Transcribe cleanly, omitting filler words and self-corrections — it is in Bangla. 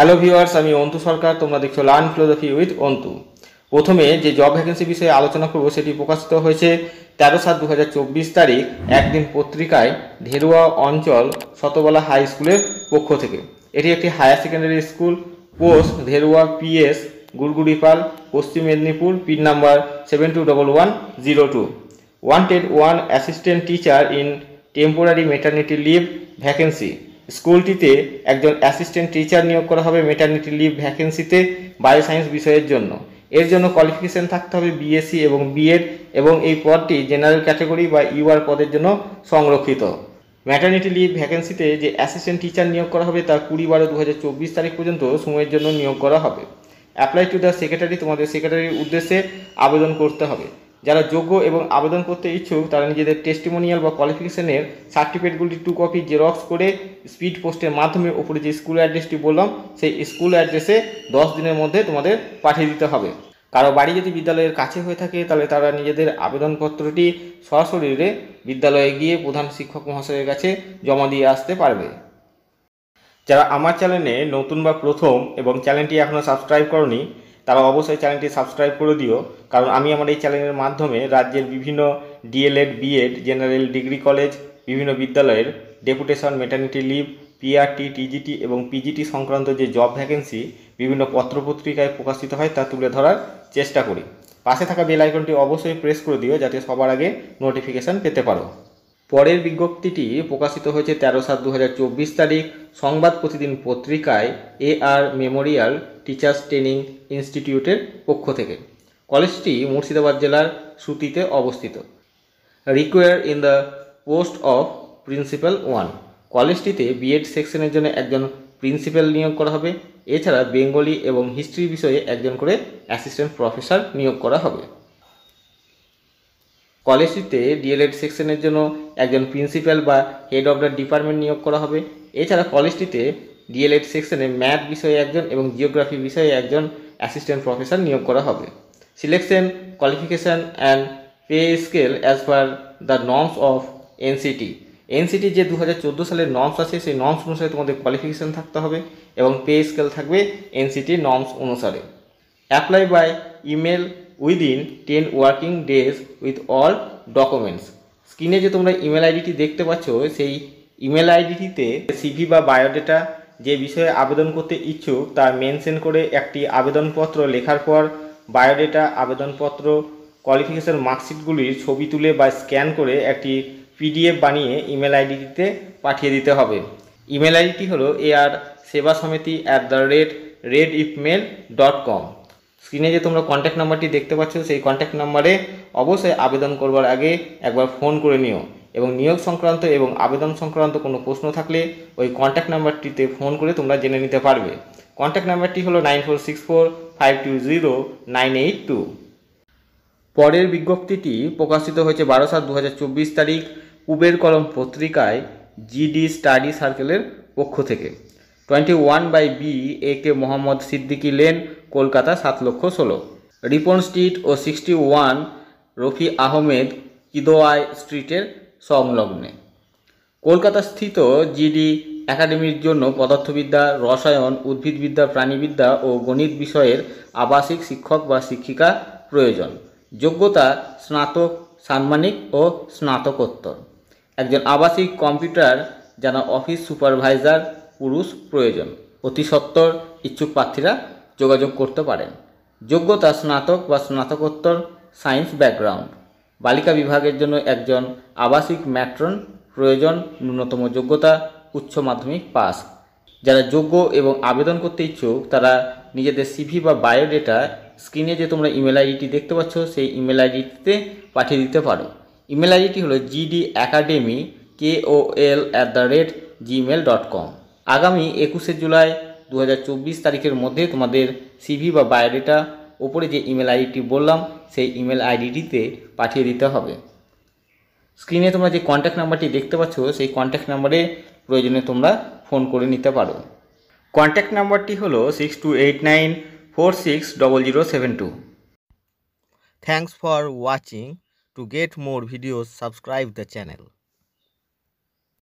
হ্যালো ভিউয়ার্স, আমি অন্তু সরকার। তোমরা দেখছো লার্ন ফিলোসফি উইথ অন্তু। প্রথমে যে জব ভ্যাকেন্সি বিষয়ে আলোচনা করব সেটি প্রকাশিত হয়েছে 13/7/2024 তারিখ একদিন পত্রিকায় ঢেরুয়া অঞ্চল শতবলা হাই স্কুলের পক্ষ থেকে। এটি একটি higher secondary school. Post Dherua PS, Gurguripal, Paschim Medinipur, pin number 721102। Wanted 1 assistant teacher in temporary maternity leave vacancy. স্কুলটিতে একজন অ্যাসিস্ট্যান্ট টিচার নিয়োগ করা হবে ম্যাটারনিটি লিভ ভ্যাকেন্সিতে বায়োসায়েন্স বিষয়ের জন্য। এর জন্য কোয়ালিফিকেশন থাকতে হবে BSc এবং B.Ed, এবং এই পদটি জেনারেল ক্যাটাগরি বা UR পদের জন্য সংরক্ষিত। ম্যাটারনিটি লিভ ভ্যাকেন্সিতে যে অ্যাসিস্ট্যান্ট টিচার নিয়োগ করা হবে তা 20/12/2024 তারিখ পর্যন্ত সময়ের জন্য নিয়োগ করা হবে। অ্যাপ্লাই টু দ্য সেক্রেটারি, তোমাদের সেক্রেটারির উদ্দেশ্যে আবেদন করতে হবে। যারা যোগ্য এবং আবেদন করতে ইচ্ছুক তারা নিজেদের টেস্টিমোনিয়াল বা কোয়ালিফিকেশনের সার্টিফিকেটগুলি 2 কপি জেরক্স করে স্পিড পোস্টের মাধ্যমে উপরে যে স্কুল অ্যাড্রেসটি বললাম সেই স্কুল অ্যাড্রেসে 10 দিনের মধ্যে তোমাদের পাঠিয়ে দিতে হবে। কারো বাড়ি যদি বিদ্যালয়ের কাছে হয়ে থাকে তাহলে তারা নিজেদের আবেদনপত্রটি সরাসরি বিদ্যালয়ে গিয়ে প্রধান শিক্ষক মহাশয়ের কাছে জমা দিয়ে আসতে পারবে। যারা আমার চ্যানেলে নতুন বা প্রথম এবং চ্যানেলটি এখনও সাবস্ক্রাইব করনি তারা অবশ্যই চ্যানেলটি সাবস্ক্রাইব করে দিও, কারণ আমি আমার এই চ্যানেলের মাধ্যমে রাজ্যের বিভিন্ন DLED, B.Ed, general degree college, বিভিন্ন বিদ্যালয়ের deputation, maternity leave, PRT, TGT এবং PGT সংক্রান্ত যে জব ভ্যাকেন্সি বিভিন্ন পত্রপত্রিকায় প্রকাশিত হয় তা তুলে ধরার চেষ্টা করি। পাশে থাকা বেল আইকনটি অবশ্যই প্রেস করে দিও যাতে সবার আগে নোটিফিকেশান পেতে পারো। পরের বিজ্ঞপ্তিটি প্রকাশিত হয়েছে 13/7/2024 তারিখ সংবাদ প্রতিদিন পত্রিকায় AR মেমোরিয়াল টিচার্স ট্রেনিং ইনস্টিটিউটের পক্ষ থেকে। কলেজটি মুর্শিদাবাদ জেলার সুতিতে অবস্থিত। Require in the post of principal 1। কলেজটিতে B.Ed সেকশনের জন্য একজন প্রিন্সিপাল নিয়োগ করা হবে। এছাড়া বেঙ্গলি এবং হিস্ট্রি বিষয়ে একজন করে অ্যাসিস্ট্যান্ট প্রফেসর নিয়োগ করা হবে। কলেজটিতে DLED সেকশনের জন্য একজন প্রিন্সিপাল বা হেড অফ দ্য ডিপার্টমেন্ট নিয়োগ করা হবে। এছাড়া কলেজটিতে DLED সেকশনে ম্যাথ বিষয়ে একজন এবং জিওগ্রাফি বিষয়ে একজন অ্যাসিস্ট্যান্ট প্রফেসর নিয়োগ করা হবে। Selection, qualification and pay scale as per the norms of NCT যে 2014 সালের নর্মস আছে সেই নর্মস অনুসারে তোমাদের কোয়ালিফিকেশান থাকতে হবে এবং পে স্কেল থাকবে NCT নর্মস অনুসারে। Apply by email within 10 working days with all documents. স্ক্রিনে যে তোমরা ইমেল আইডিটি দেখতে পাচ্ছ সেই ইমেল আইডিটিতে CV বা বায়োডেটা যে বিষয়ে আবেদন করতে ইচ্ছুক তা মেনশন করে একটি আবেদনপত্র লেখার পর বায়োডেটা, আবেদনপত্র, কোয়ালিফিকেশান মার্কশিটগুলির ছবি তুলে বা স্ক্যান করে একটি PDF বানিয়ে ইমেল আইডিটিতে পাঠিয়ে দিতে হবে। ইমেল আইডিটি হলো arsebasamiti@redifmail.com। স্ক্রিনে যে তোমরা কন্ট্যাক্ট নাম্বারটি দেখতে পাচ্ছ সেই কন্ট্যাক্ট নাম্বারে অবশ্যই আবেদন করবার আগে একবার ফোন করে নিও, এবং নিয়োগ সংক্রান্ত এবং আবেদন সংক্রান্ত কোনো প্রশ্ন থাকলে ওই কন্ট্যাক্ট নাম্বারটিতে ফোন করে তোমরা জেনে নিতে পারবে। কন্ট্যাক্ট নাম্বারটি হলো 9464520982। পরের বিজ্ঞপ্তিটি প্রকাশিত হয়েছে 12/7/2024 তারিখ পূবের কলম পত্রিকায় GD স্টাডি সার্কেলের পক্ষ থেকে। 21/B AK Mohammad Siddiqui lane, Kolkata 7,16,000। Ripon street ও 61 রফি আহমেদ কিদোয়াই স্ট্রিটের সংলগ্নে। কলকাতা স্থিত GD একাডেমির জন্য পদার্থবিদ্যা, রসায়ন, উদ্ভিদবিদ্যা, প্রাণীবিদ্যা ও গণিত বিষয়ের আবাসিক শিক্ষক বা শিক্ষিকা প্রয়োজন। যোগ্যতা স্নাতক, সাম্মানিক ও স্নাতকোত্তর। একজন আবাসিক কম্পিউটার জানা অফিস সুপারভাইজার পুরুষ প্রয়োজন। অতি সত্বর ইচ্ছুক প্রার্থীরা যোগাযোগ করতে পারেন। যোগ্যতা স্নাতক বা স্নাতকোত্তর, সায়েন্স ব্যাকগ্রাউন্ড। বালিকা বিভাগের জন্য একজন আবাসিক ম্যাট্রন প্রয়োজন। ন্যূনতম যোগ্যতা উচ্চ মাধ্যমিক পাস। যারা যোগ্য এবং আবেদন করতে ইচ্ছুক তারা নিজেদের CV বা বায়োডেটা স্ক্রিনে যে তোমরা ইমেল আইডিটি দেখতে পাচ্ছ সেই ইমেল আইডিতে পাঠিয়ে দিতে পারো। ইমেল আইডিটি হলো gdacademykol@gmail.com। আগামী 21শে জুলাই 2024 তারিখের মধ্যে তোমাদের CV বা বায়োডেটা ওপরে যে ইমেল আইডিটি বললাম সেই ইমেল আইডিটিতে পাঠিয়ে দিতে হবে। স্ক্রিনে তোমরা যে কন্ট্যাক্ট নাম্বারটি দেখতে পাচ্ছ সেই কন্ট্যাক্ট নাম্বারে প্রয়োজনে তোমরা ফোন করে নিতে পারো। কন্ট্যাক্ট নাম্বারটি হলো 6289460072। Thanks for watching. To get more videos, subscribe the channel.